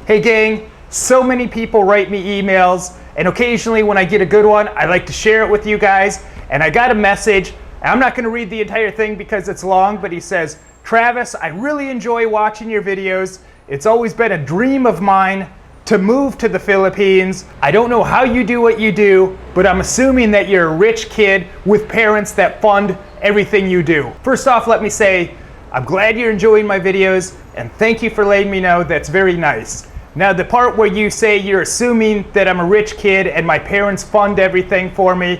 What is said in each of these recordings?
Hey gang, so many people write me emails, and occasionally when I get a good one, I like to share it with you guys. And I got a message, and I'm not gonna read the entire thing because it's long, but he says, Travis, I really enjoy watching your videos. It's always been a dream of mine to move to the Philippines. I don't know how you do what you do, but I'm assuming that you're a rich kid with parents that fund everything you do. First off, let me say, I'm glad you're enjoying my videos, and thank you for letting me know. That's very nice. Now, the part where you say you're assuming that I'm a rich kid and my parents fund everything for me,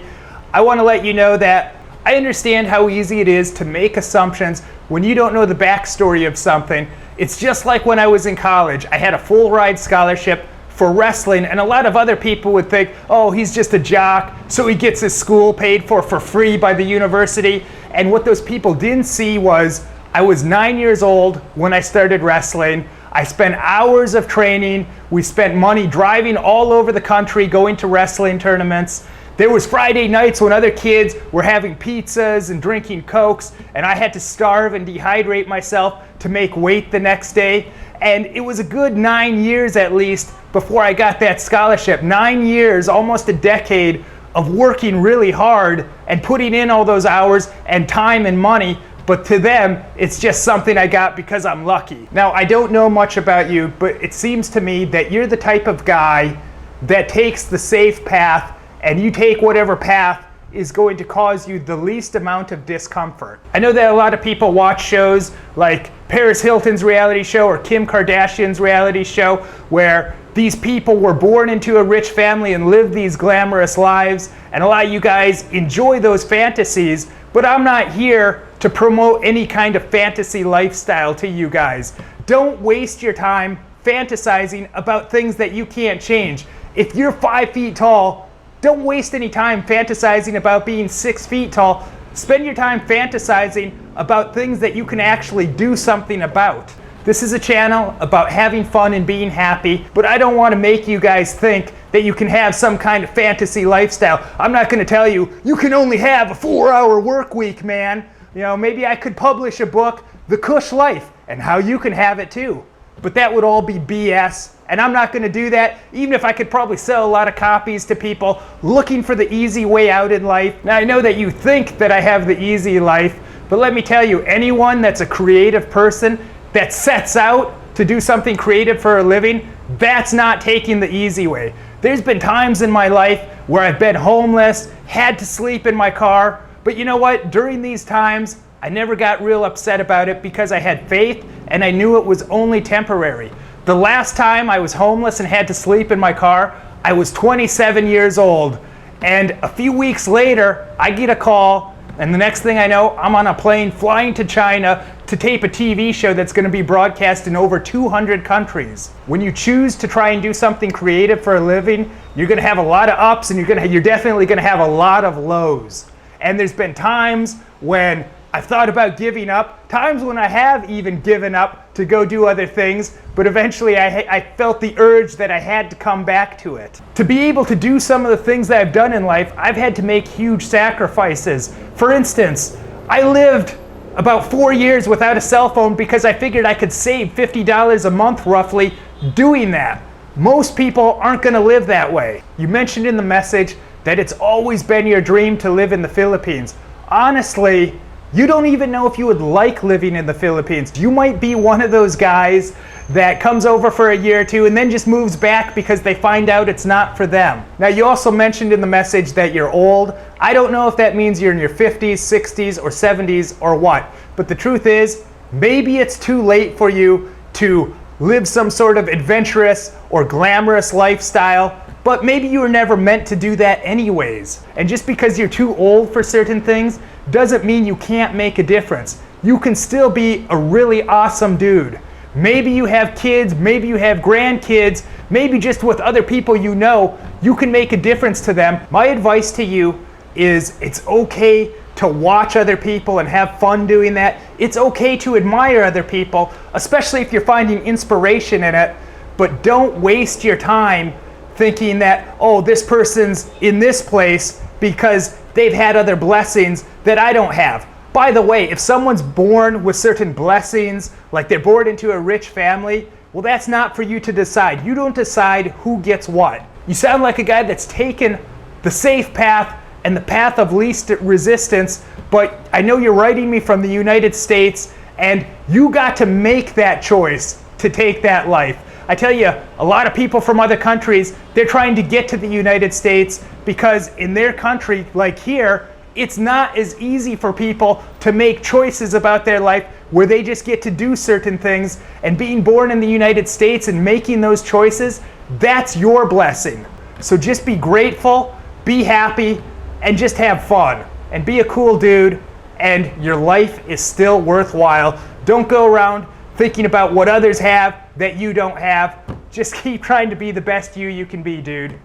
I want to let you know that I understand how easy it is to make assumptions when you don't know the backstory of something. It's just like when I was in college. I had a full ride scholarship for wrestling, and a lot of other people would think, oh, he's just a jock, so he gets his school paid for free by the university. And what those people didn't see was I was 9 years old when I started wrestling. I spent hours of training. We spent money driving all over the country, going to wrestling tournaments. There was Friday nights when other kids were having pizzas and drinking Cokes, and I had to starve and dehydrate myself to make weight the next day. And it was a good 9 years at least before I got that scholarship. 9 years, almost a decade of working really hard and putting in all those hours and time and money. But to them, it's just something I got because I'm lucky. Now, I don't know much about you, but it seems to me that you're the type of guy that takes the safe path, and you take whatever path is going to cause you the least amount of discomfort. I know that a lot of people watch shows like Paris Hilton's reality show or Kim Kardashian's reality show, where these people were born into a rich family and live these glamorous lives, and a lot of you guys enjoy those fantasies, but I'm not here to promote any kind of fantasy lifestyle to you guys. Don't waste your time fantasizing about things that you can't change. If you're 5 feet tall, don't waste any time fantasizing about being 6 feet tall. Spend your time fantasizing about things that you can actually do something about. This is a channel about having fun and being happy, but I don't want to make you guys think that you can have some kind of fantasy lifestyle. I'm not going to tell you, you can only have a 4-hour work week, man. You know, maybe I could publish a book, The Cush Life, and how you can have it too. But that would all be BS, and I'm not going to do that, even if I could probably sell a lot of copies to people looking for the easy way out in life. Now, I know that you think that I have the easy life, but let me tell you, anyone that's a creative person that sets out to do something creative for a living, that's not taking the easy way. There's been times in my life where I've been homeless, had to sleep in my car, but you know what? During these times, I never got real upset about it because I had faith and I knew it was only temporary. The last time I was homeless and had to sleep in my car, I was 27 years old. And a few weeks later, I get a call, and the next thing I know, I'm on a plane flying to China to tape a TV show that's going to be broadcast in over 200 countries. When you choose to try and do something creative for a living, you're going to have a lot of ups, and you're definitely going to have a lot of lows. And there's been times when I've thought about giving up, times when I have even given up to go do other things, but eventually I felt the urge that I had to come back to it. To be able to do some of the things that I've done in life, I've had to make huge sacrifices. For instance, I lived about 4 years without a cell phone because I figured I could save $50 a month roughly doing that. Most people aren't going to live that way. You mentioned in the message that it's always been your dream to live in the Philippines. Honestly, you don't even know if you would like living in the Philippines. You might be one of those guys that comes over for a year or two and then just moves back because they find out it's not for them. Now, you also mentioned in the message that you're old. I don't know if that means you're in your 50s, 60s, or 70s or what. But the truth is, maybe it's too late for you to live some sort of adventurous or glamorous lifestyle, but maybe you were never meant to do that anyways. And just because you're too old for certain things doesn't mean you can't make a difference. You can still be a really awesome dude. Maybe you have kids, maybe you have grandkids, maybe just with other people you know, you can make a difference to them. My advice to you is it's okay to watch other people and have fun doing that. It's okay to admire other people, especially if you're finding inspiration in it, but don't waste your time thinking that, oh, this person's in this place because they've had other blessings that I don't have. By the way, if someone's born with certain blessings, like they're born into a rich family, Well, that's not for you to decide. You don't decide who gets what. You sound like a guy that's taken the safe path and the path of least resistance, but I know you're writing me from the United States, and you got to make that choice to take that life. I tell you, a lot of people from other countries, they're trying to get to the United States because in their country, like here, it's not as easy for people to make choices about their life where they just get to do certain things. And being born in the United States and making those choices, that's your blessing. So just be grateful, be happy, and just have fun. And be a cool dude, and your life is still worthwhile. Don't go around thinking about what others have that you don't have. Just keep trying to be the best you can be, dude.